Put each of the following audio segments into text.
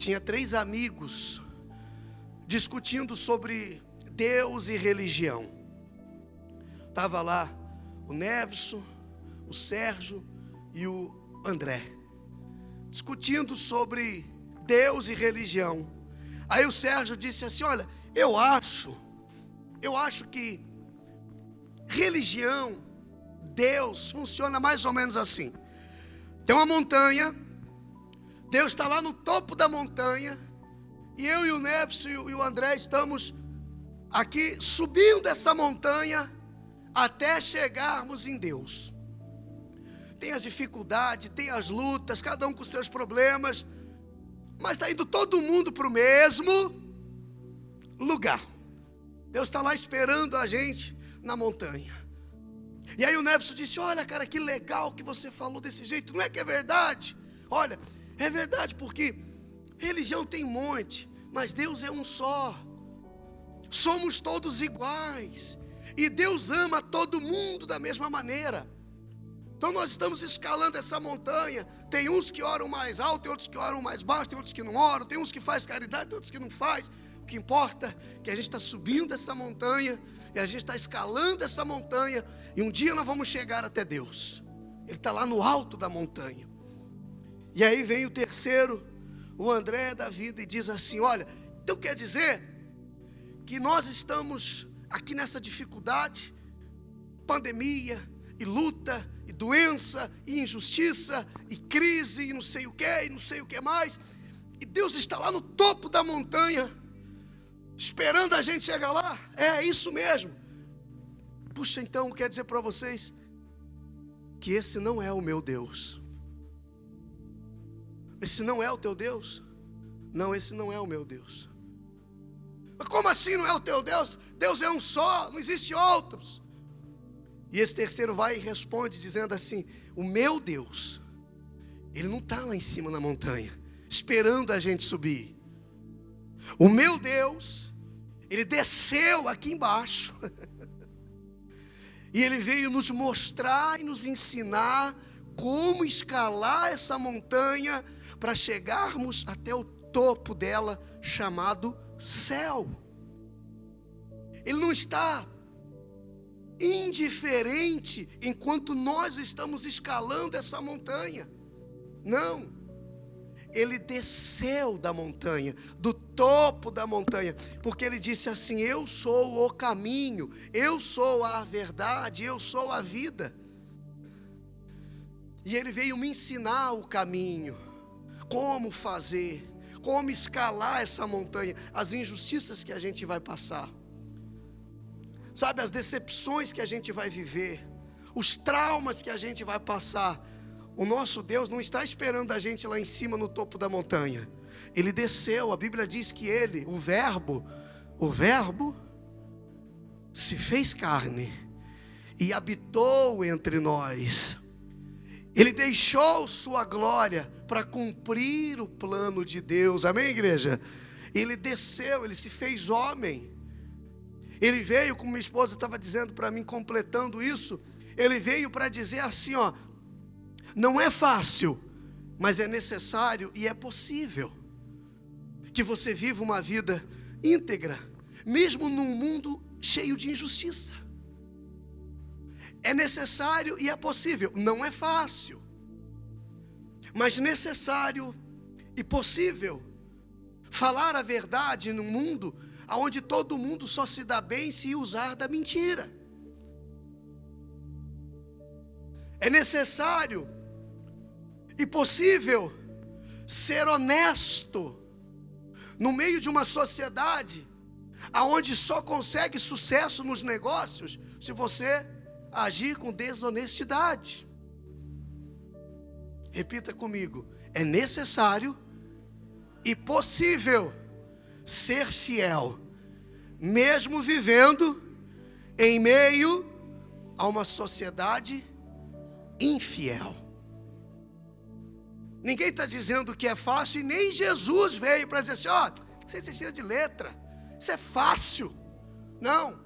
tinha 3 amigos discutindo sobre Deus e religião. Estava lá o Nevson, o Sérgio e o André, discutindo sobre Deus e religião. Aí o Sérgio disse assim: olha, eu acho que religião, Deus, funciona mais ou menos assim. Tem uma montanha, Deus está lá no topo da montanha, e eu e o Nevson e o André estamos aqui subindo essa montanha até chegarmos em Deus. Tem as dificuldades, tem as lutas, cada um com seus problemas, mas está indo todo mundo para o mesmo lugar. Deus está lá esperando a gente na montanha. E aí o Nevson disse: olha, cara, que legal que você falou desse jeito. Não é que é verdade? Olha, é verdade, porque religião tem um monte, mas Deus é um só. Somos todos iguais, e Deus ama todo mundo da mesma maneira. Então nós estamos escalando essa montanha. Tem uns que oram mais alto, tem outros que oram mais baixo, tem outros que não oram, tem uns que faz caridade, tem outros que não faz. O que importa é que a gente está subindo essa montanha, e a gente está escalando essa montanha, e um dia nós vamos chegar até Deus. Ele está lá no alto da montanha. E aí vem o terceiro, o André da vida, e diz assim: olha, então quer dizer que nós estamos aqui nessa dificuldade, pandemia, e luta, e doença, e injustiça, e crise, e não sei o que, e não sei o que mais, e Deus está lá no topo da montanha, esperando a gente chegar lá. É isso mesmo. Puxa, então quer dizer para vocês que esse não é o meu Deus. Esse não é o teu Deus? Não, esse não é o meu Deus. Mas como assim não é o teu Deus? Deus é um só, não existe outros. E esse terceiro vai e responde dizendo assim: o meu Deus, ele não está lá em cima na montanha, esperando a gente subir. O meu Deus, ele desceu aqui embaixo. E ele veio nos mostrar e nos ensinar como escalar essa montanha para chegarmos até o topo dela, chamado céu. Ele não está indiferente enquanto nós estamos escalando essa montanha. Não. Ele desceu da montanha, do topo da montanha, porque ele disse assim: eu sou o caminho, eu sou a verdade, eu sou a vida. E ele veio me ensinar o caminho, como fazer, como escalar essa montanha, as injustiças que a gente vai passar, sabe, as decepções que a gente vai viver, os traumas que a gente vai passar. O nosso Deus não está esperando a gente lá em cima no topo da montanha. Ele desceu. A Bíblia diz que ele, o verbo se fez carne e habitou entre nós. Ele deixou sua glória para cumprir o plano de Deus. Amém, igreja? Ele desceu, ele se fez homem. Ele veio, como minha esposa estava dizendo para mim, completando isso, ele veio para dizer assim, ó: não é fácil, mas é necessário e é possível que você viva uma vida íntegra, mesmo num mundo cheio de injustiça. É necessário e é possível. Não é fácil, mas necessário e possível falar a verdade num mundo onde todo mundo só se dá bem se usar da mentira. É necessário e possível ser honesto no meio de uma sociedade onde só consegue sucesso nos negócios se você agir com desonestidade. Repita comigo: é necessário e possível ser fiel, mesmo vivendo em meio a uma sociedade infiel. Ninguém está dizendo que é fácil, e nem Jesus veio para dizer assim: ó, você tira de letra, isso é fácil. Não.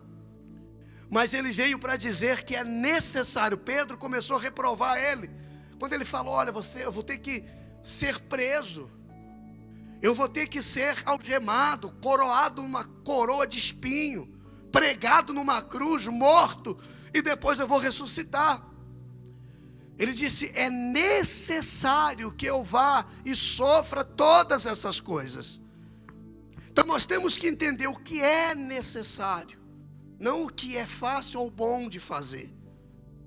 Mas ele veio para dizer que é necessário. Pedro começou a reprovar ele, quando ele falou: olha, eu vou ter que ser preso, Eu vou ter que ser algemado, coroado numa coroa de espinho, pregado numa cruz, morto, e depois eu vou ressuscitar. Ele disse: é necessário que eu vá e sofra todas essas coisas. Então nós temos que entender o que é necessário, não o que é fácil ou bom de fazer.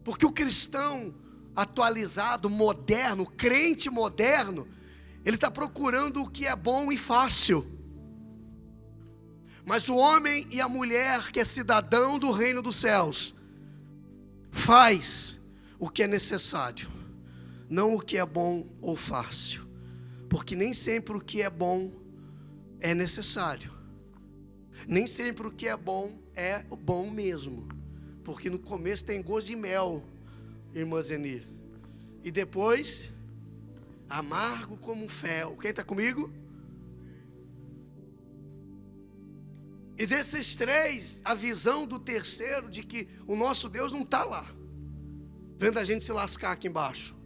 Porque o cristão atualizado, moderno, crente moderno, ele está procurando o que é bom e fácil. Mas o homem e a mulher que é cidadão do reino dos céus faz o que é necessário, não o que é bom ou fácil. Porque nem sempre o que é bom é necessário. Nem sempre o que é bom é bom mesmo. Porque no começo tem gosto de mel, irmã Zeni, e depois amargo como um fel. Quem está comigo? E desses três, a visão do terceiro, de que o nosso Deus não está lá, vendo a gente se lascar aqui embaixo,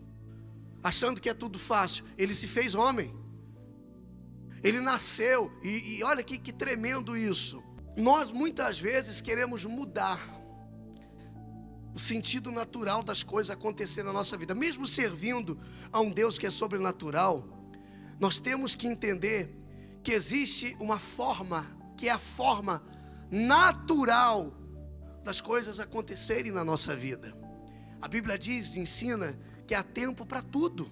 achando que é tudo fácil. Ele se fez homem, ele nasceu, e olha que tremendo isso. Nós muitas vezes queremos mudar o sentido natural das coisas acontecerem na nossa vida. Mesmo servindo a um Deus que é sobrenatural, nós temos que entender que existe uma forma, que é a forma natural das coisas acontecerem na nossa vida. A Bíblia diz, ensina, que há tempo para tudo.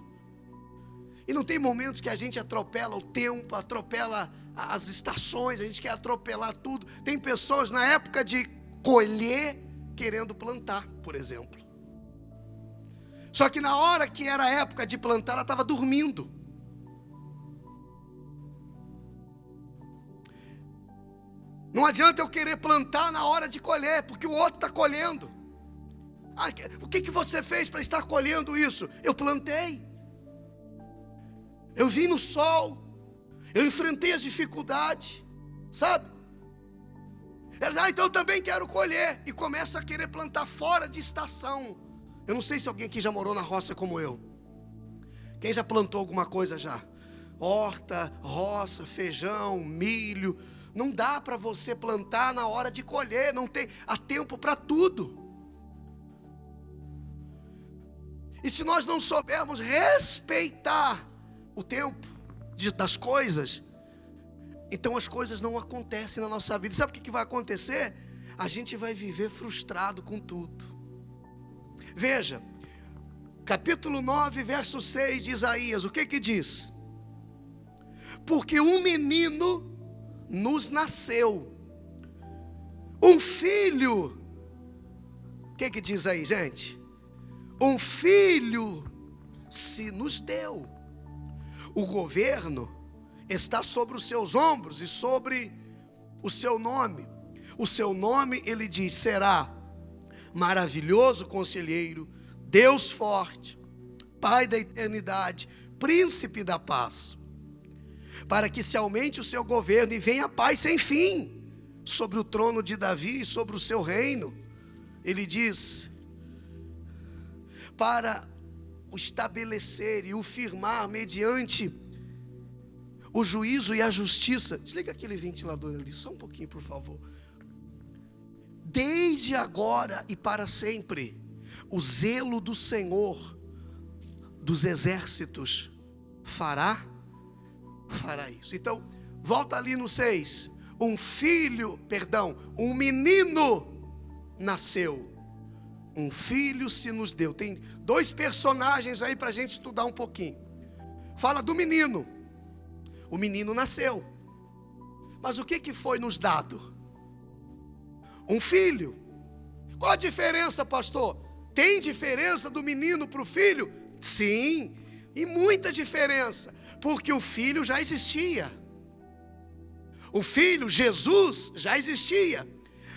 E não tem momentos que a gente atropela o tempo, atropela as estações, a gente quer atropelar tudo. Tem pessoas na época de colher querendo plantar, por exemplo. Só que na hora que era a época de plantar, ela estava dormindo. Não adianta eu querer plantar na hora de colher, porque o outro está colhendo. O que você fez para estar colhendo isso? Eu plantei. Eu vim no sol. Eu enfrentei as dificuldades. Sabe? Eles, então eu também quero colher. E começa a querer plantar fora de estação. Eu não sei se alguém aqui já morou na roça como eu. Quem já plantou alguma coisa já? Horta, roça, feijão, milho. Não dá para você plantar na hora de colher. Não tem, há tempo para tudo. E se nós não soubermos respeitar o tempo das coisas, então as coisas não acontecem na nossa vida. Sabe o que vai acontecer? A gente vai viver frustrado com tudo. Veja, capítulo 9, verso 6 de Isaías, o que diz? Porque um menino nos nasceu, um filho. O que diz aí, gente? Um filho se nos deu. O governo está sobre os seus ombros e sobre o seu nome. O seu nome, ele diz, será maravilhoso conselheiro, Deus forte, Pai da eternidade, príncipe da paz. Para que se aumente o seu governo e venha a paz sem fim sobre o trono de Davi e sobre o seu reino. Ele diz, para o estabelecer e o firmar mediante o juízo e a justiça. Desliga aquele ventilador ali, só um pouquinho, por favor. Desde agora e para sempre, o zelo do Senhor dos exércitos fará isso. Então, volta ali no 6. Um menino nasceu. Um filho se nos deu. Tem dois personagens aí para a gente estudar um pouquinho. Fala do menino. O menino nasceu. Mas o que foi nos dado? Um filho. Qual a diferença, pastor? Tem diferença do menino para o filho? Sim, e muita diferença. Porque o filho já existia. O filho, Jesus, já existia.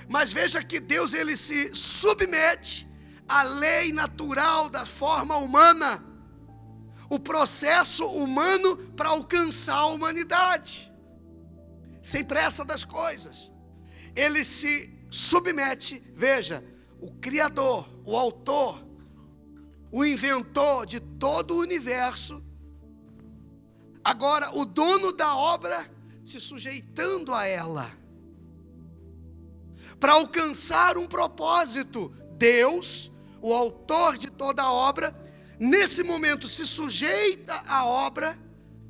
Mas veja que Deus, ele se submete à lei natural da forma humana, o processo humano para alcançar a humanidade, sem pressa das coisas. Ele se submete, veja, o Criador, o Autor, o Inventor de todo o universo, Agora, o dono da obra se sujeitando a ela, para alcançar um propósito. Deus, o autor de toda a obra, nesse momento se sujeita à obra,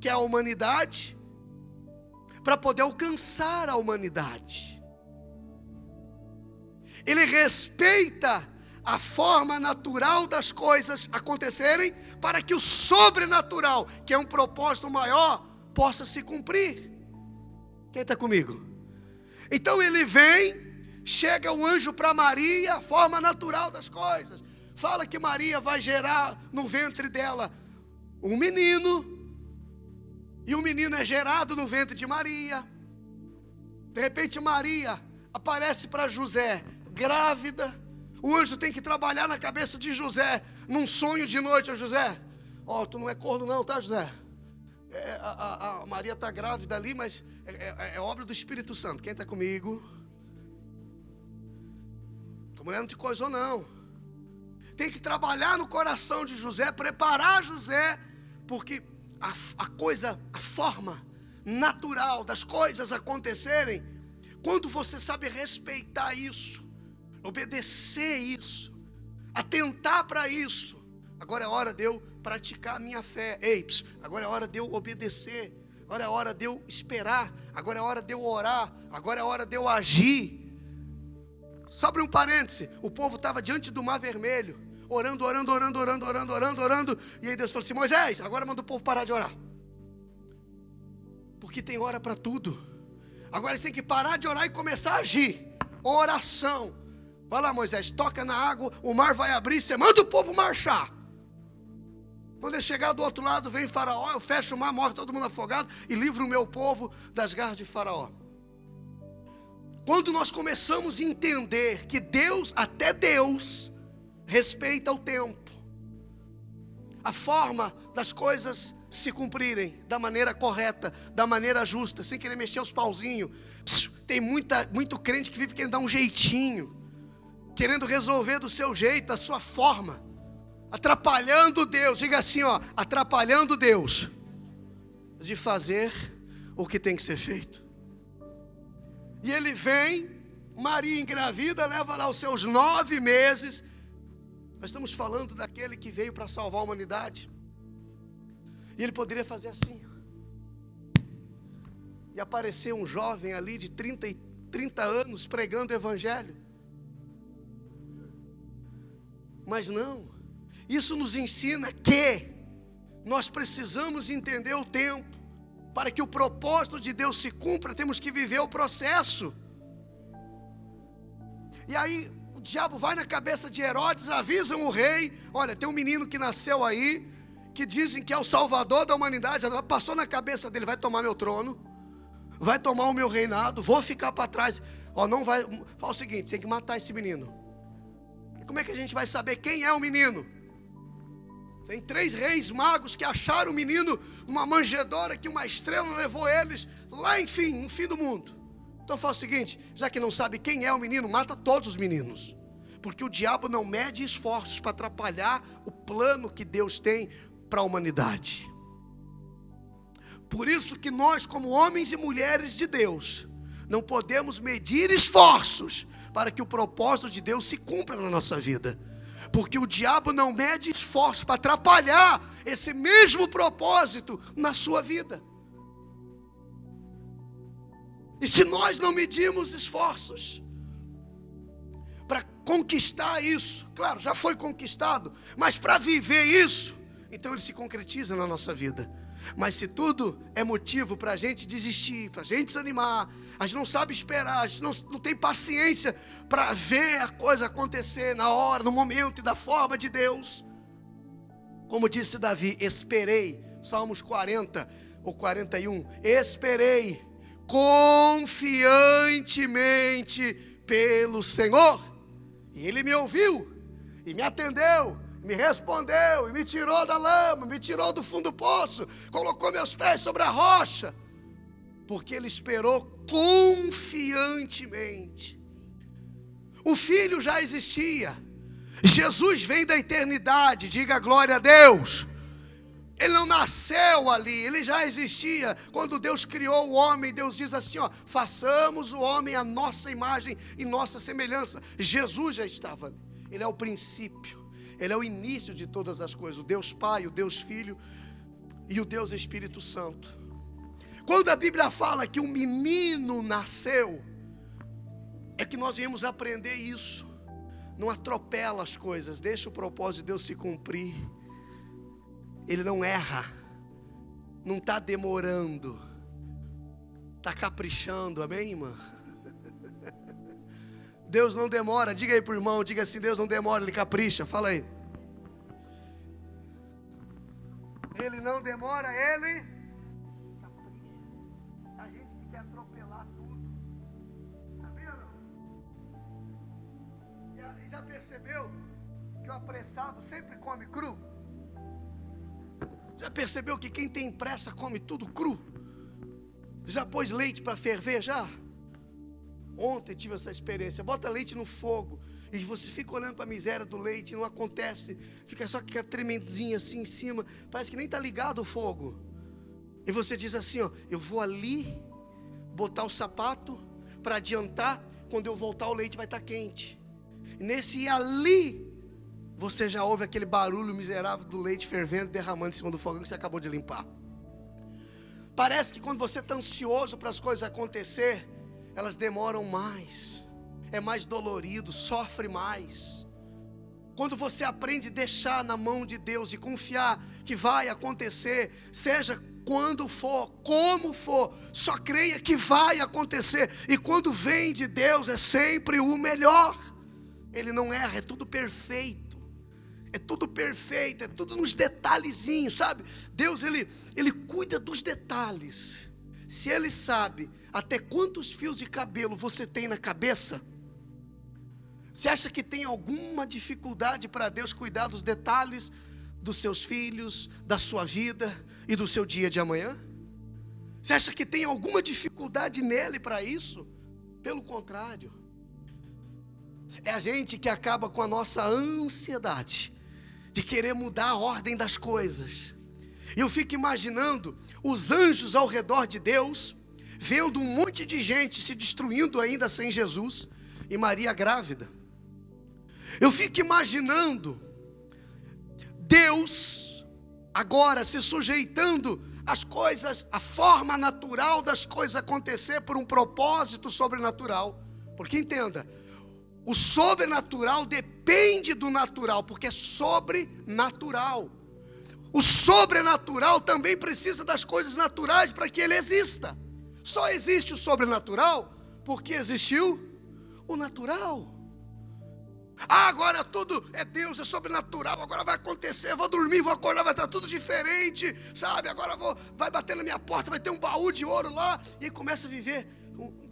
que é a humanidade, para poder alcançar a humanidade. Ele respeita a forma natural das coisas acontecerem, para que o sobrenatural, que é um propósito maior, possa se cumprir. Quem está comigo? Então ele vem, chega o anjo para Maria, a forma natural das coisas. Fala que Maria vai gerar no ventre dela um menino, e o menino é gerado no ventre de Maria. De repente Maria aparece para José, grávida. O anjo tem que trabalhar na cabeça de José, num sonho de noite. José, tu não é corno não, tá, José? A Maria está grávida ali, mas é obra do Espírito Santo. Quem está comigo? A mulher não te coisou não. Tem que trabalhar no coração de José, preparar José, porque a forma natural das coisas acontecerem, quando você sabe respeitar isso, obedecer isso, atentar para isso, agora é hora de eu praticar a minha fé. Agora é hora de eu obedecer, agora é hora de eu esperar, agora é hora de eu orar, agora é hora de eu agir. Só abrir um parêntese, o povo estava diante do Mar Vermelho, orando, e aí Deus falou assim: Moisés, agora manda o povo parar de orar, porque tem hora para tudo. Agora eles têm que parar de orar e começar a agir. Oração. Vai lá, Moisés, toca na água, o mar vai abrir, você manda o povo marchar. Quando ele chegar do outro lado, vem Faraó, eu fecho o mar, morre todo mundo afogado e livro o meu povo das garras de Faraó. Quando nós começamos a entender que Deus, até Deus, respeita o tempo, a forma das coisas se cumprirem da maneira correta, da maneira justa, sem querer mexer os pauzinhos. Tem muito crente que vive querendo dar um jeitinho, querendo resolver do seu jeito, da sua forma, atrapalhando Deus. Diga assim, atrapalhando Deus de fazer o que tem que ser feito. E ele vem, Maria engravida, leva lá os seus 9 meses. Nós estamos falando daquele que veio para salvar a humanidade. E ele poderia fazer assim, e aparecer um jovem ali de 30 anos pregando o evangelho. Mas não. Isso nos ensina que nós precisamos entender o tempo. Para que o propósito de Deus se cumpra, temos que viver o processo. E aí o diabo vai na cabeça de Herodes, avisam o rei: olha, tem um menino que nasceu aí, que dizem que é o salvador da humanidade. Passou na cabeça dele: vai tomar meu trono, vai tomar o meu reinado, vou ficar para trás. Não vai. Fala o seguinte: tem que matar esse menino. E como é que a gente vai saber quem é o menino? Tem 3 reis magos que acharam o menino numa manjedoura, que uma estrela levou eles lá, enfim, no fim do mundo. Então fala o seguinte: já que não sabe quem é o menino, mata todos os meninos, porque o diabo não mede esforços para atrapalhar o plano que Deus tem para a humanidade. Por isso que nós, como homens e mulheres de Deus, não podemos medir esforços para que o propósito de Deus se cumpra na nossa vida, porque o diabo não mede esforços para atrapalhar esse mesmo propósito na sua vida. E se nós não medimos esforços para conquistar isso, claro, já foi conquistado, mas para viver isso, então ele se concretiza na nossa vida. Mas se tudo é motivo para a gente desistir, para a gente desanimar, a gente não sabe esperar, a gente não tem paciência para ver a coisa acontecer na hora, no momento e da forma de Deus. Como disse Davi: esperei, Salmos 40 ou 41, esperei confiantemente pelo Senhor, e Ele me ouviu, e me atendeu, me respondeu, e me tirou da lama, me tirou do fundo do poço, colocou meus pés sobre a rocha, porque Ele esperou confiantemente. O Filho já existia, Jesus vem da eternidade, diga glória a Deus. Ele não nasceu ali, ele já existia. Quando Deus criou o homem, Deus diz assim, ó, façamos o homem à nossa imagem e nossa semelhança. Jesus já estava ali. Ele é o princípio, ele é o início de todas as coisas. O Deus Pai, o Deus Filho e o Deus Espírito Santo. Quando a Bíblia fala que um menino nasceu, é que nós viemos aprender isso. Não atropela as coisas, deixa o propósito de Deus se cumprir. Ele não erra, não está demorando, está caprichando, amém, irmã? Deus não demora, diga aí para o irmão, diga assim, Deus não demora, Ele capricha, fala aí. Ele não demora, Ele capricha. A gente que quer atropelar tudo, sabia não? E já percebeu que o apressado sempre come cru? Já percebeu que quem tem pressa come tudo cru? Já pôs leite para ferver já? Ontem tive essa experiência. Bota leite no fogo e você fica olhando para a miséria do leite e não acontece. Fica só aquela tremendinha assim em cima. Parece que nem está ligado o fogo. E você diz assim, ó, eu vou ali botar o sapato para adiantar. Quando eu voltar o leite vai estar quente. E nesse ir ali, você já ouve aquele barulho miserável do leite fervendo, derramando em cima do fogão que você acabou de limpar. Parece que quando você está ansioso para as coisas acontecer, elas demoram mais, é mais dolorido, sofre mais. Quando você aprende a deixar na mão de Deus e confiar que vai acontecer, seja quando for, como for, só creia que vai acontecer. E quando vem de Deus é sempre o melhor. Ele não erra, é tudo perfeito. É tudo perfeito, é tudo nos detalhezinhos, sabe? Deus, ele cuida dos detalhes. Se Ele sabe até quantos fios de cabelo você tem na cabeça, você acha que tem alguma dificuldade para Deus cuidar dos detalhes dos seus filhos, da sua vida e do seu dia de amanhã? Você acha que tem alguma dificuldade nele para isso? Pelo contrário, é a gente que acaba com a nossa ansiedade de querer mudar a ordem das coisas. E eu fico imaginando os anjos ao redor de Deus, vendo um monte de gente se destruindo ainda sem Jesus, e Maria grávida. Eu fico imaginando Deus agora se sujeitando às coisas, a forma natural das coisas acontecer por um propósito sobrenatural. Porque entenda, o sobrenatural depende do natural, porque é sobrenatural. O sobrenatural também precisa das coisas naturais para que ele exista. Só existe o sobrenatural porque existiu o natural. Agora tudo é Deus, é sobrenatural, agora vai acontecer, vou dormir, vou acordar, vai estar tudo diferente, sabe? Agora vai bater na minha porta, vai ter um baú de ouro lá, e aí começa a viver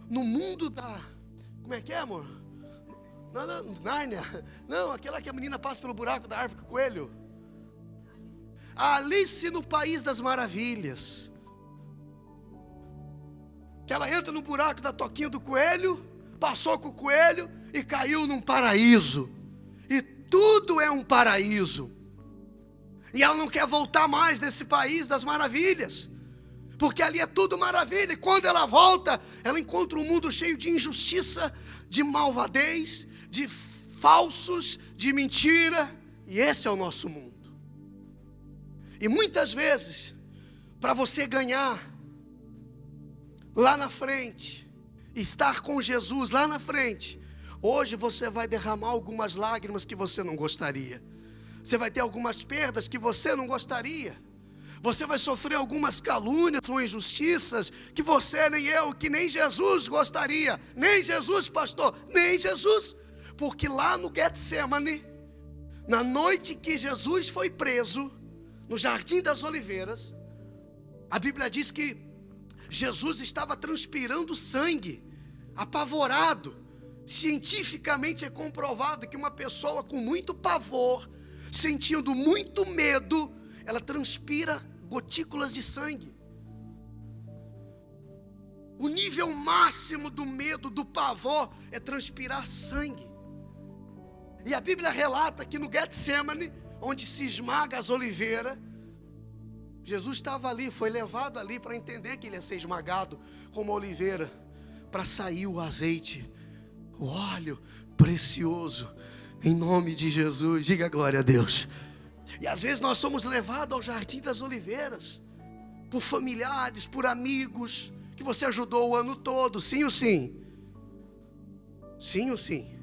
no mundo da... Como é que é, amor? Não, Nárnia. Não, aquela que a menina passa pelo buraco da árvore com o coelho. Alice no País das Maravilhas. Que ela entra no buraco da toquinha do coelho, passou com o coelho e caiu num paraíso. E tudo é um paraíso. E ela não quer voltar mais desse País das Maravilhas, porque ali é tudo maravilha. E quando ela volta, ela encontra um mundo cheio de injustiça, de malvadez, de falsos, de mentira. E esse é o nosso mundo. E muitas vezes, para você ganhar lá na frente, estar com Jesus lá na frente, hoje você vai derramar algumas lágrimas que você não gostaria. Você vai ter algumas perdas que você não gostaria. Você vai sofrer algumas calúnias ou injustiças que você, nem eu, que nem Jesus gostaria. Nem Jesus, pastor, nem Jesus. Porque lá no Getsemane, na noite que Jesus foi preso, no Jardim das Oliveiras, a Bíblia diz que Jesus estava transpirando sangue, apavorado. Cientificamente é comprovado que uma pessoa com muito pavor, sentindo muito medo, ela transpira gotículas de sangue. O nível máximo do medo, do pavor, é transpirar sangue. E a Bíblia relata que no Getsemane, onde se esmaga as oliveiras, Jesus estava ali, foi levado ali para entender que ele ia ser esmagado como oliveira, para sair o azeite, o óleo precioso, em nome de Jesus. Diga glória a Deus. E às vezes nós somos levados ao jardim das oliveiras, por familiares, por amigos, que você ajudou o ano todo, sim ou sim? Sim ou sim?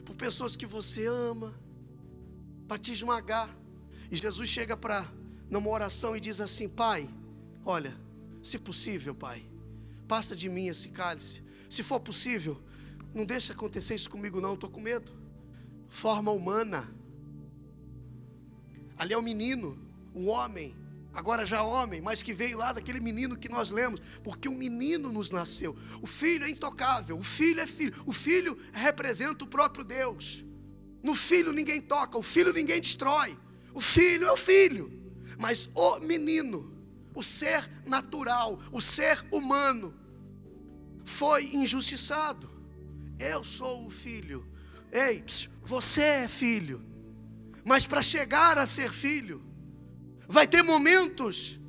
Por pessoas que você ama, para te esmagar. E Jesus chega numa oração e diz assim: Pai, olha, se possível, Pai, passa de mim esse cálice. Se for possível, não deixa acontecer isso comigo não, estou com medo. Forma humana. Ali é o menino, o homem, agora já homem, mas que veio lá daquele menino que nós lemos, porque um menino nos nasceu. O filho é intocável, o filho é filho, o filho representa o próprio Deus. No filho ninguém toca, o filho ninguém destrói, o filho é o filho. Mas o menino, o ser natural, o ser humano, foi injustiçado. Eu sou o filho. Ei, você é filho. Mas para chegar a ser filho, vai ter momentos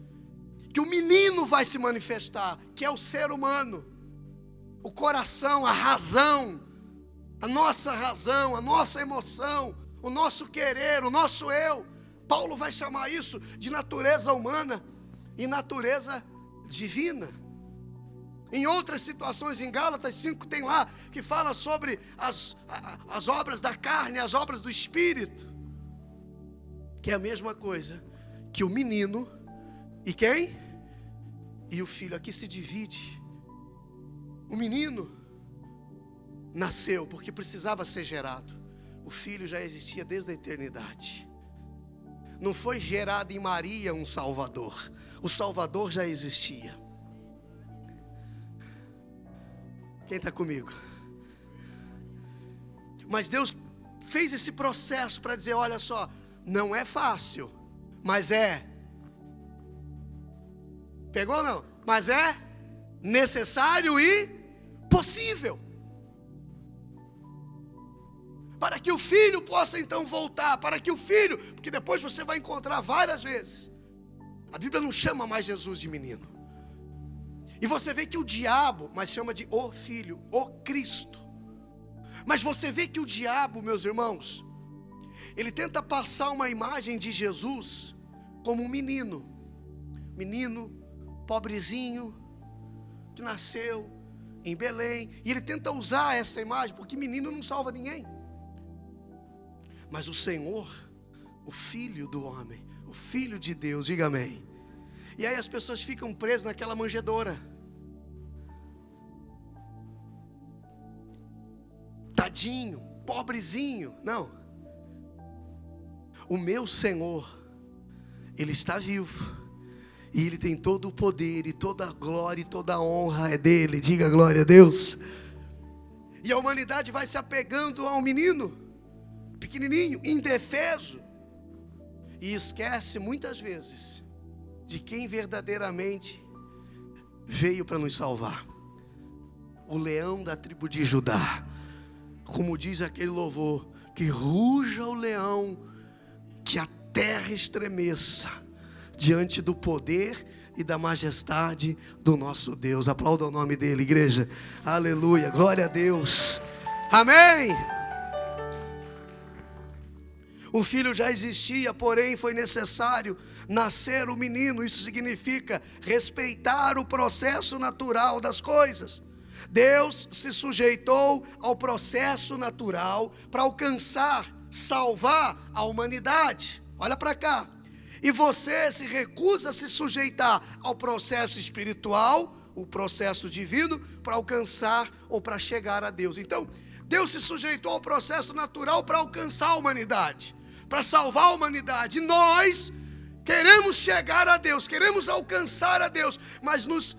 que o menino vai se manifestar, que é o ser humano, o coração, a razão, a nossa emoção, o nosso querer, o nosso eu. Paulo vai chamar isso de natureza humana e natureza divina. Em outras situações, em Gálatas 5 tem lá, que fala sobre as obras da carne, as obras do Espírito, que é a mesma coisa que o menino e quem? E o filho. Aqui se divide. O menino nasceu porque precisava ser gerado. O filho já existia desde a eternidade. Não foi gerado em Maria um Salvador. O Salvador já existia. Quem está comigo? Mas Deus fez esse processo para dizer: olha só, não é fácil, mas é. Pegou ou não? Mas é necessário e possível. Para que o filho possa então voltar, para que o filho, porque depois você vai encontrar várias vezes. A Bíblia não chama mais Jesus de menino. E você vê que o diabo, mas chama de o Filho, o Cristo. Mas você vê que o diabo, meus irmãos, ele tenta passar uma imagem de Jesus como um menino. Menino, pobrezinho, que nasceu em Belém. E ele tenta usar essa imagem, porque menino não salva ninguém. Mas o Senhor, o Filho do homem, o Filho de Deus, diga amém. E aí as pessoas ficam presas naquela manjedoura. Tadinho, pobrezinho. Não. O meu Senhor, Ele está vivo. E Ele tem todo o poder e toda a glória e toda a honra é dEle. Diga glória a Deus. E a humanidade vai se apegando ao menino, pequenininho, indefeso. E esquece muitas vezes de quem verdadeiramente veio para nos salvar. O leão da tribo de Judá. Como diz aquele louvor, que ruja o leão, que a terra estremeça diante do poder e da majestade do nosso Deus. Aplauda o nome dele, igreja. Aleluia, glória a Deus. Amém. O filho já existia, porém foi necessário nascer o menino. Isso significa respeitar o processo natural das coisas. Deus se sujeitou ao processo natural para alcançar, salvar a humanidade. Olha para cá. E você se recusa a se sujeitar ao processo espiritual, o processo divino, para alcançar ou para chegar a Deus. Então, Deus se sujeitou ao processo natural para alcançar a humanidade, para salvar a humanidade. E nós queremos chegar a Deus, queremos alcançar a Deus, mas nos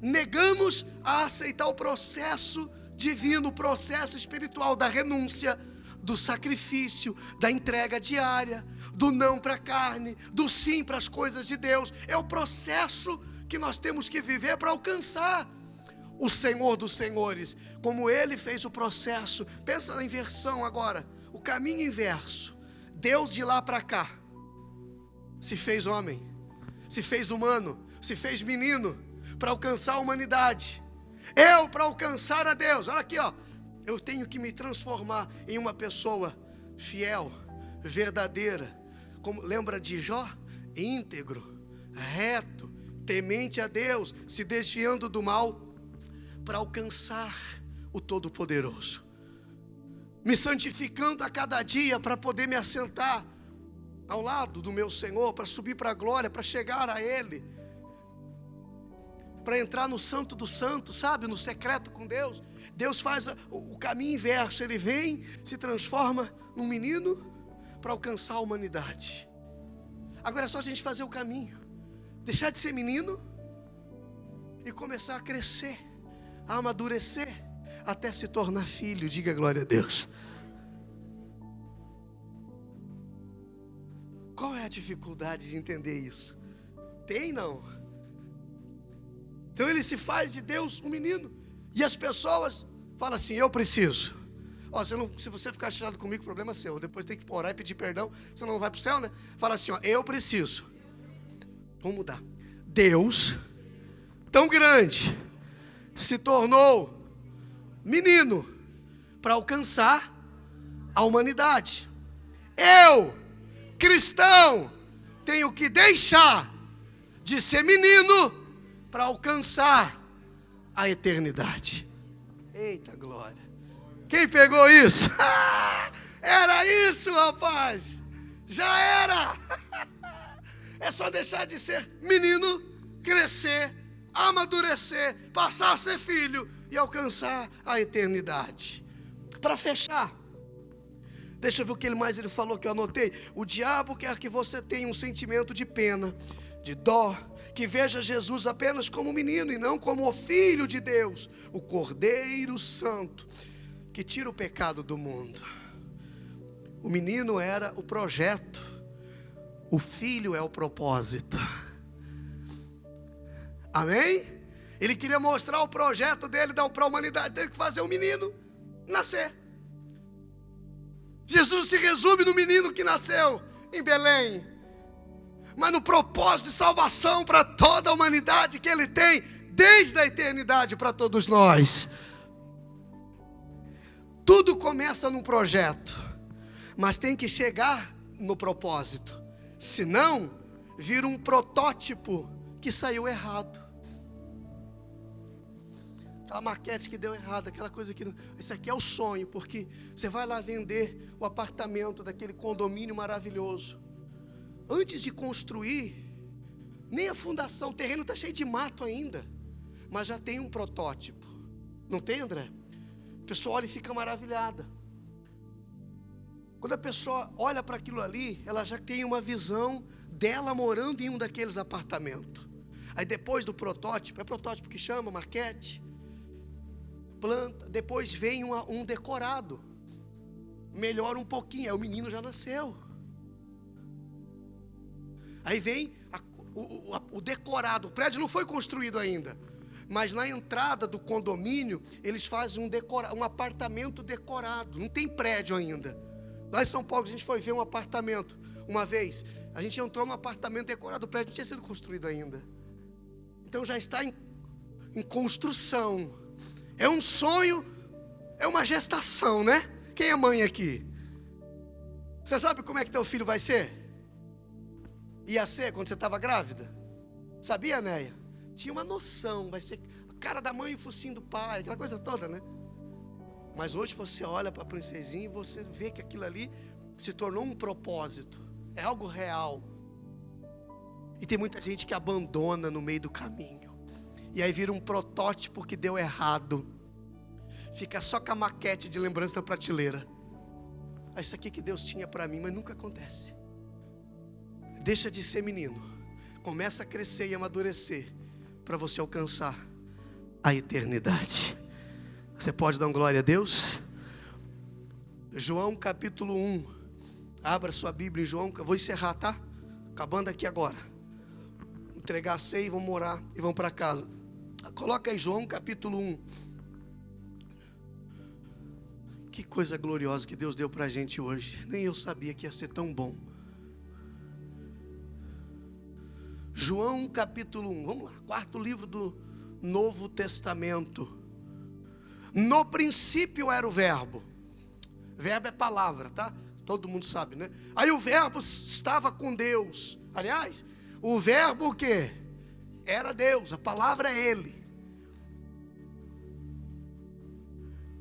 negamos a aceitar o processo divino, o processo espiritual da renúncia, do sacrifício, da entrega diária, do não para a carne, do sim para as coisas de Deus. É o processo que nós temos que viver para alcançar o Senhor dos Senhores, como Ele fez o processo. Pensa na inversão agora, o caminho inverso. Deus de lá para cá, se fez homem, se fez humano, se fez menino para alcançar a humanidade. Eu, para alcançar a Deus, olha aqui, ó, eu tenho que me transformar em uma pessoa fiel, verdadeira. Como lembra de Jó? Íntegro, reto, temente a Deus, se desviando do mal, para alcançar o Todo-Poderoso. Me santificando a cada dia para poder me assentar ao lado do meu Senhor, para subir para a glória, para chegar a Ele, para entrar no santo dos santos, sabe, no secreto com Deus. Deus faz o caminho inverso, Ele vem, se transforma num menino para alcançar a humanidade. Agora é só a gente fazer o caminho, deixar de ser menino e começar a crescer, a amadurecer, até se tornar filho. Diga glória a Deus. Qual é a dificuldade de entender isso? Tem, não? Então ele se faz de Deus um menino. E as pessoas falam assim, eu preciso. Ó, se você ficar chateado comigo, o problema é seu. Depois tem que orar e pedir perdão, senão não vai para o céu, né? Fala assim, ó, eu preciso. Vamos mudar. Deus, tão grande, se tornou menino para alcançar a humanidade. Eu, cristão, tenho que deixar de ser menino para alcançar a eternidade. Eita glória. Quem pegou isso? Era isso, rapaz. Já era. É só deixar de ser menino, crescer, amadurecer, passar a ser filho e alcançar a eternidade. Para fechar, deixa eu ver o que mais ele falou que eu anotei. O diabo quer que você tenha um sentimento de pena, de dó, que veja Jesus apenas como menino e não como o Filho de Deus, o Cordeiro Santo, que tira o pecado do mundo. O menino era o projeto, o filho é o propósito. Amém? Ele queria mostrar o projeto dele para a humanidade. Teve que fazer um menino nascer. Jesus se resume no menino que nasceu em Belém, mas no propósito de salvação para toda a humanidade que Ele tem desde a eternidade para todos nós. Tudo começa num projeto, mas tem que chegar no propósito. Senão, vira um protótipo que saiu errado. Aquela maquete que deu errado, aquela coisa que... Isso aqui é o sonho, porque você vai lá vender o apartamento daquele condomínio maravilhoso. Antes de construir, nem a fundação, o terreno está cheio de mato ainda, mas já tem um protótipo. Não tem, André? A pessoa olha e fica maravilhada. Quando a pessoa olha para aquilo ali, ela já tem uma visão dela morando em um daqueles apartamentos. Aí depois do protótipo, é protótipo que chama, maquete, planta, depois vem um decorado. Melhora um pouquinho, aí o menino já nasceu. Aí vem o decorado, o prédio não foi construído ainda, mas na entrada do condomínio, eles fazem um apartamento decorado, não tem prédio ainda. Lá em São Paulo, a gente foi ver um apartamento, uma vez, a gente entrou num apartamento decorado, o prédio não tinha sido construído ainda. Então já está em construção. É um sonho, é uma gestação, né? Quem é mãe aqui? Você sabe como é que teu filho vai ser? Ia ser quando você estava grávida? Sabia, Néia? Tinha uma noção, vai ser a cara da mãe e o focinho do pai, aquela coisa toda, né? Mas hoje você olha para a princesinha e você vê que aquilo ali se tornou um propósito. É algo real. E tem muita gente que abandona no meio do caminho. E aí vira um protótipo que deu errado. Fica só com a maquete de lembrança na prateleira. É isso aqui que Deus tinha para mim, mas nunca acontece. Deixa de ser menino. Começa a crescer e amadurecer para você alcançar a eternidade. Você pode dar uma glória a Deus? João capítulo 1. Abra sua Bíblia em João. Eu vou encerrar, tá? Acabando aqui agora. Entregar a ceia e vamos orar e vamos para casa. Coloca aí João capítulo 1. Que coisa gloriosa que Deus deu para a gente hoje. Nem eu sabia que ia ser tão bom. João capítulo 1, vamos lá, quarto livro do Novo Testamento. No princípio era o verbo. Verbo é palavra, tá? Todo mundo sabe, né? Aí o verbo estava com Deus. Aliás, o verbo o quê? Era Deus, a palavra é Ele.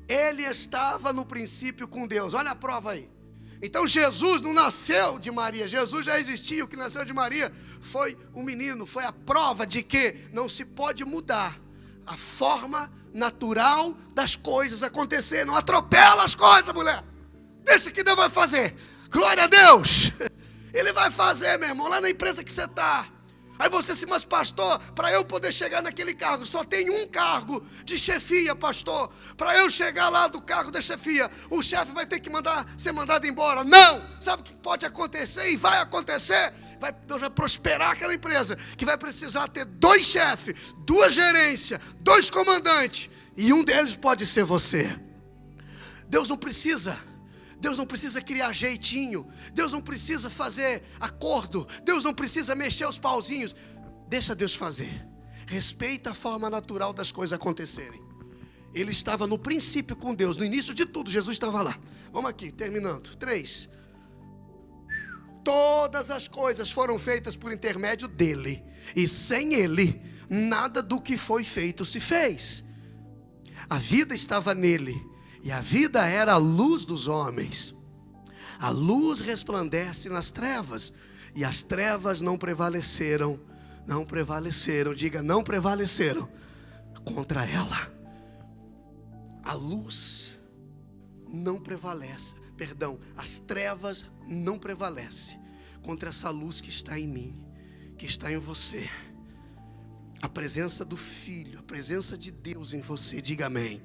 Ele estava no princípio com Deus. Olha a prova aí. Então Jesus não nasceu de Maria, Jesus já existia. O que nasceu de Maria foi um menino. Foi a prova de que não se pode mudar a forma natural das coisas acontecer. Não atropela as coisas, mulher. Deixa que Deus vai fazer. Glória a Deus. Ele vai fazer, meu irmão, lá na empresa que você está. Aí você se, mas pastor, para eu poder chegar naquele cargo, só tem um cargo de chefia, pastor. Para eu chegar lá do cargo da chefia, o chefe vai ter que ser mandado embora. Não! Sabe o que pode acontecer e vai acontecer? Deus vai prosperar aquela empresa, que vai precisar ter 2 chefes, 2 gerências, 2 comandantes. E um deles pode ser você. Deus não precisa criar jeitinho. Deus não precisa fazer acordo. Deus não precisa mexer os pauzinhos. Deixa Deus fazer. Respeita a forma natural das coisas acontecerem. Ele estava no princípio com Deus. No início de tudo, Jesus estava lá. Vamos aqui, terminando. 3. Todas as coisas foram feitas por intermédio dele. E sem ele, nada do que foi feito se fez. A vida estava nele. E a vida era a luz dos homens. A luz resplandece nas trevas. E as trevas não prevaleceram. Não prevaleceram. Diga, não prevaleceram contra ela. A luz não prevalece. Perdão, as trevas não prevalecem contra essa luz que está em mim, que está em você. A presença do Filho, a presença de Deus em você. Diga amém.